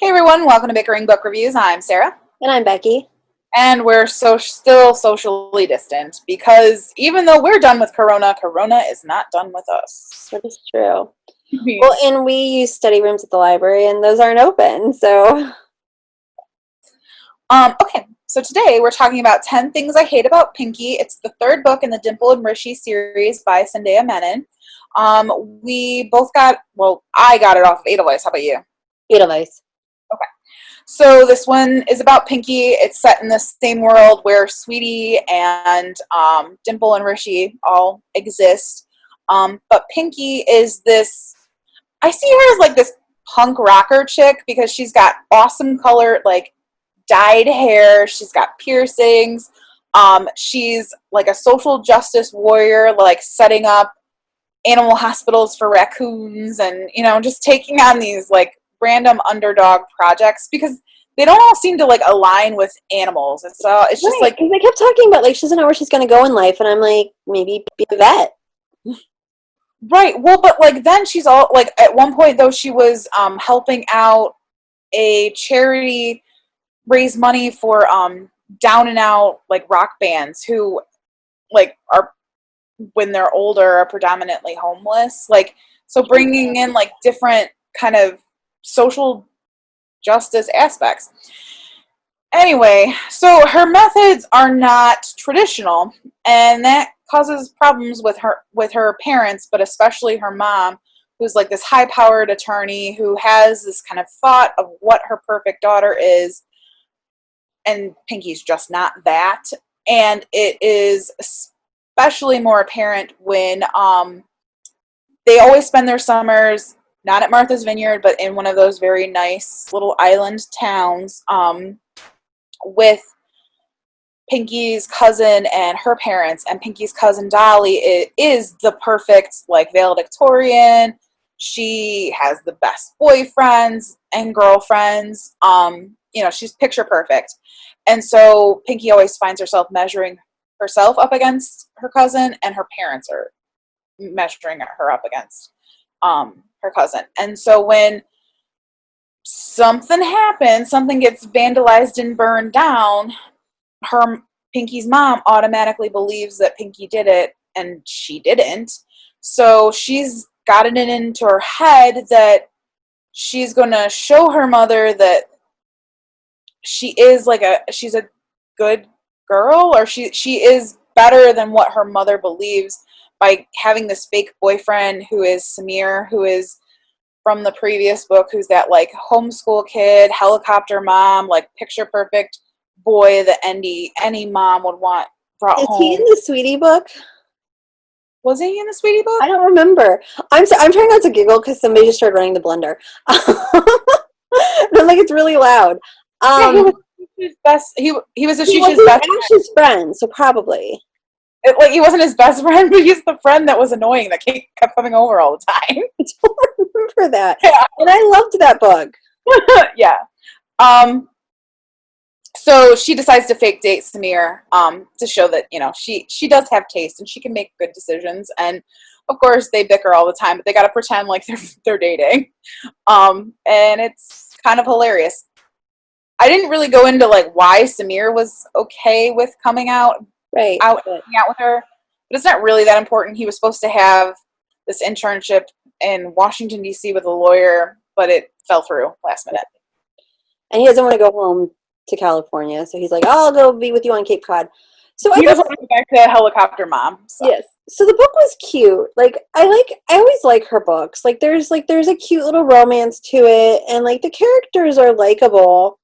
Hey everyone, welcome to Bickering Book Reviews. I'm Sarah. And I'm Becky. And we're still socially distant because even though we're done with Corona, Corona is not done with us. That is true. Well, and we use study rooms at the library, and those aren't open, so. Okay, so today we're talking about 10 Things I Hate About Pinky. It's the third book in the Dimple and Rishi series by Sandhya Menon. We both got, well, I got it off of Edelweiss. How about you? Edelweiss. Okay. So this one is about Pinky. It's set in the same world where Sweetie and Dimple and Rishi all exist. But Pinky is this, I see her as like this punk rocker chick because she's got awesome color, like dyed hair. She's got piercings. She's like a social justice warrior, like setting up animal hospitals for raccoons and, just taking on these like random underdog projects because they don't all seem to like align with animals. It's just right, like they kept talking about like she doesn't know where she's going to go in life, and I'm like, maybe be a vet. right. Well, but like then she's all like at one point though she was helping out a charity raise money for down and out like rock bands who like are when they're older are predominantly homeless. Like so bringing in like different kind of social justice aspects. Anyway, so her methods are not traditional, and that causes problems with her parents, but especially her mom, who's like this high-powered attorney who has this kind of thought of what her perfect daughter is, and Pinky's just not that. And it is especially more apparent when they always spend their summers not at Martha's Vineyard, but in one of those very nice little island towns with Pinky's cousin and her parents. And Pinky's cousin Dolly is the perfect like valedictorian. She has the best boyfriends and girlfriends. She's picture perfect. And so Pinky always finds herself measuring herself up against her cousin, and her parents are measuring her up against her cousin. And so when something happens, something gets vandalized and burned down, Pinky's mom automatically believes that Pinky did it, and she didn't. So she's gotten it into her head that she's going to show her mother that she's a good girl, or she is better than what her mother believes by having this fake boyfriend who is Samir, who is from the previous book, who's that like homeschool kid, helicopter mom, like picture perfect boy that any mom would want brought home. Is he in the Sweetie book? Was he in the Sweetie book? I don't remember. I'm trying not to giggle because somebody just started running the blender. But like it's really loud. Yeah, he was his best. He was Ash's friend, so probably. He wasn't his best friend, but he's the friend that was annoying that kept coming over all the time. I don't remember that. Yeah. And I loved that book. Yeah. So she decides to fake date Samir to show that, she does have taste and she can make good decisions. And of course they bicker all the time, but they got to pretend like they're dating. And it's kind of hilarious. I didn't really go into like why Samir was okay with coming out with her, but it's not really that important. He was supposed to have this internship in Washington D.C. with a lawyer, but it fell through last minute. And he doesn't want to go home to California, so he's like, "Oh, I'll go be with you on Cape Cod." So he doesn't want to go back to helicopter mom. So. Yes. So the book was cute. Like I always like her books. Like there's a cute little romance to it, and like the characters are likable.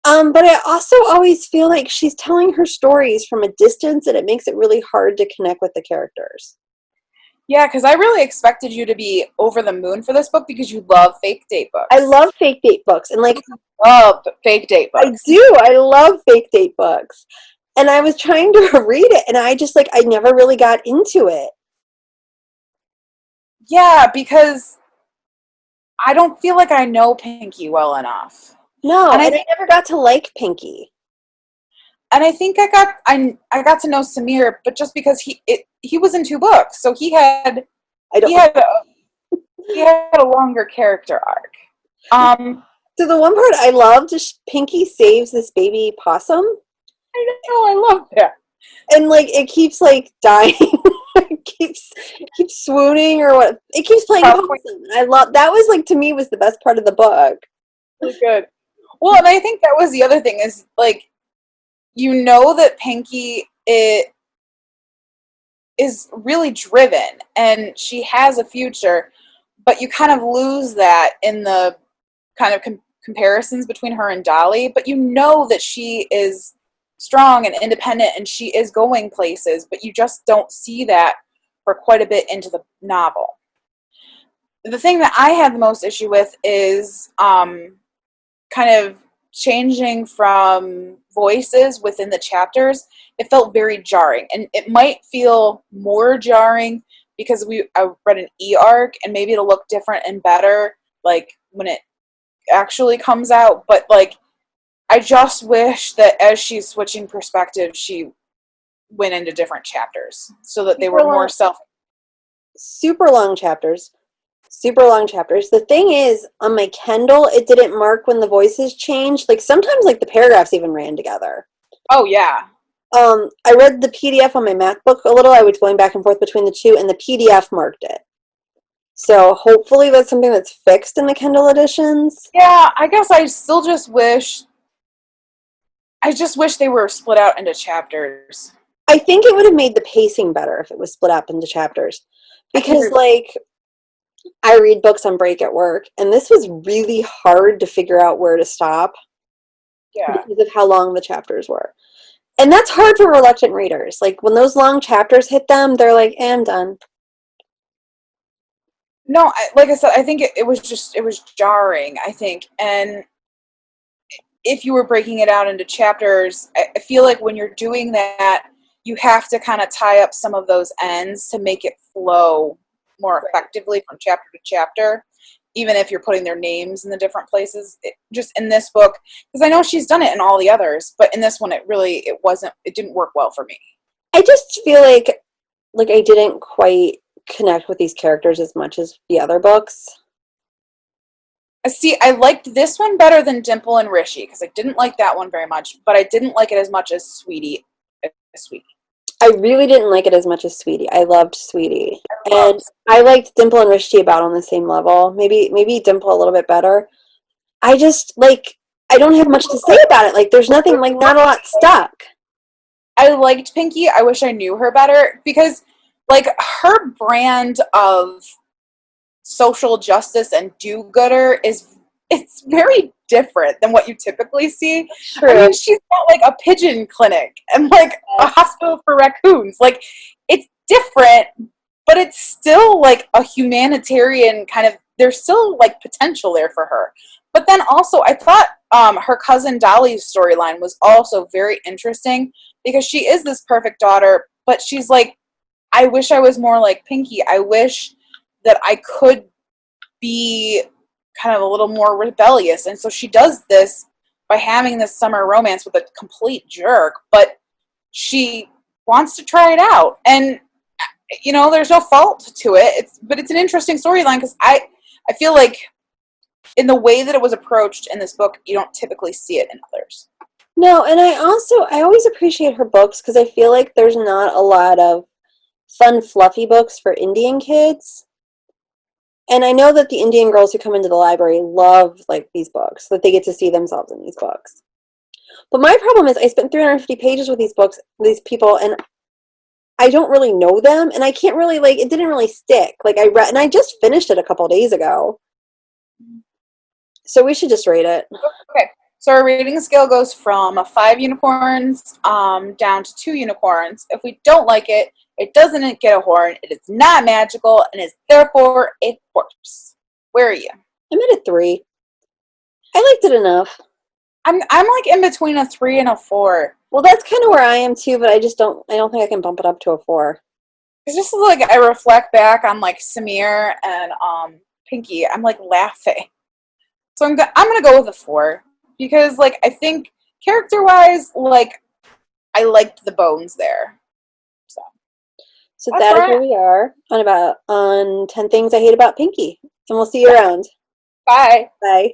But I also always feel like she's telling her stories from a distance, and it makes it really hard to connect with the characters. Yeah, because I really expected you to be over the moon for this book because you love fake date books. I love fake date books, and like love fake date books. I do. I love fake date books, and I was trying to read it, and I just I never really got into it. Yeah, because I don't feel like I know Pinky well enough. No, and I never got to like Pinky. And I think I got to know Samir, but just because he was in 2 books, so he had a longer character arc. So the one part I loved is Pinky saves this baby possum, I know, I love that. and like it keeps like dying, it keeps swooning or what. It keeps playing Probably possum. I love that. Was like to me was the best part of the book. really good. Well, and I think that was the other thing is like you know that Pinky it is really driven and she has a future, but you kind of lose that in the kind of comparisons between her and Dolly. But you know that she is strong and independent and she is going places, but you just don't see that for quite a bit into the novel. The thing that I had the most issue with is kind of changing from voices within the chapters. It felt very jarring, and it might feel more jarring because I read an eARC, and maybe it'll look different and better like when it actually comes out. But like, I just wish that as she's switching perspective, she went into different chapters so that they Super were more long, self. super long chapters. Super long chapters. The thing is, on my Kindle, it didn't mark when the voices changed. Like sometimes, like the paragraphs even ran together. Oh yeah. I read the PDF on my MacBook a little. I was going back and forth between the two, and the PDF marked it. So hopefully that's something that's fixed in the Kindle editions. Yeah, I guess I just wish they were split out into chapters. I think it would have made the pacing better if it was split up into chapters. I can Because, agree with like, I read books on break at work, and this was really hard to figure out where to stop yeah. because of how long the chapters were. And that's hard for reluctant readers. Like, when those long chapters hit them, they're like, I'm done. No, like I said, I think it was jarring, I think. And if you were breaking it out into chapters, I feel like when you're doing that, you have to kind of tie up some of those ends to make it flow more effectively from chapter to chapter, even if you're putting their names in the different places. Just in this book, because I know she's done it in all the others, but in this one, it didn't work well for me. I just feel like I didn't quite connect with these characters as much as the other books. See, I liked this one better than Dimple and Rishi because I didn't like that one very much, but I didn't like it as much as Sweetie. Sweetie. I really didn't like it as much as Sweetie. I loved Sweetie. I And loved. I liked Dimple and Rishti about on the same level. Maybe Dimple a little bit better. I just like I don't have much to say about it. Like there's nothing like not a lot stuck. I liked Pinky. I wish I knew her better because, like, her brand of social justice and do-gooder it's very different than what you typically see. I True. mean, she's got like a pigeon clinic and like a hospital for raccoons. Like, it's different, but it's still like a humanitarian kind of. There's still like potential there for her. But then also, I thought her cousin Dolly's storyline was also very interesting because she is this perfect daughter, but she's like, I wish I was more like Pinky. I wish that I could be kind of a little more rebellious. And so she does this by having this summer romance with a complete jerk, but she wants to try it out. And there's no fault to it. But it's an interesting storyline because I feel like in the way that it was approached in this book, you don't typically see it in others. No, and I always appreciate her books because I feel like there's not a lot of fun, fluffy books for Indian kids. And I know that the Indian girls who come into the library love like these books, that they get to see themselves in these books. But my problem is I spent 350 pages with these books, these people, and I don't really know them, and I can't really like it didn't really stick. Like I read and I just finished it a couple days ago. So we should just rate it. Okay. So our rating scale goes from 5 unicorns down to 2 unicorns. If we don't like it, it doesn't get a horn. It is not magical and is therefore a horse. Where are you? I'm at a 3. I liked it enough. I'm like in between a 3 and a 4. Well, that's kind of where I am too, but I don't think I can bump it up to a 4. It's just like I reflect back on like Samir and Pinky. I'm like laughing. So I'm gonna go with a 4 because like I think character wise, like I liked the bones there. So That's that is right. where we are on 10 things I hate about Pinky. And we'll see you around. Bye. Bye.